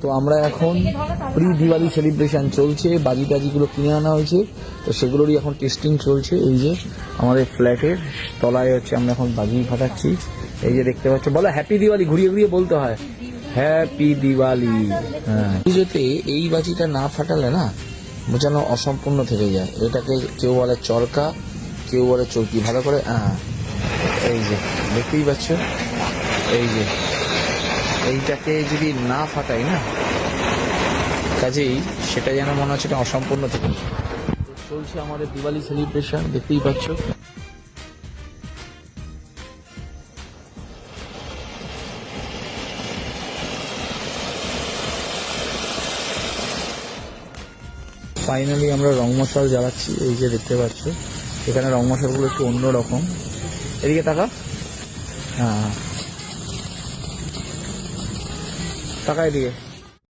তো আমরা এখন প্রি দিওয়ালি সেলিব্রেশন চলছে, বাজি টাজিগুলো কিনে আনা হয়েছে, তো সেগুলোরই এখন টেস্টিং চলছে। এই যে আমাদের ফ্ল্যাটের তলায় হচ্ছে আমরা এখন বাজি ফাটাচ্ছি। এই যে দেখতে পাচ্ছ, বলো হ্যাপি দিওয়ালি, ঘুরিয়ে ঘুরিয়ে বলতে হয় হ্যাপি দিওয়ালি। হ্যাঁ, পুজোতে এই বাজিটা না ফাটালে না যেন অসম্পূর্ণ থেকে যায়। এটাকে কেউ বলে চরকা, কেউ বলে চৌকি। ভালো করে এই যে দেখতেই পাচ্ছ, এই যে এইটাকে যদি না ফাটাই না, কাজেই সেটা যেন মনে হচ্ছে এটা অসম্পূর্ণ থেকে যায়। চলছে আমাদের দিওয়ালি সেলিব্রেশন, দেখতেই পাচ্ছ। ফাইনালি আমরা রং মশাল জ্বালাচ্ছি। এই যে দেখতে পাচ্ছ, এখানে রং মশালগুলো একটু অন্যরকম। এদিকে তাকা, হ্যাঁ টাকা এদিকে।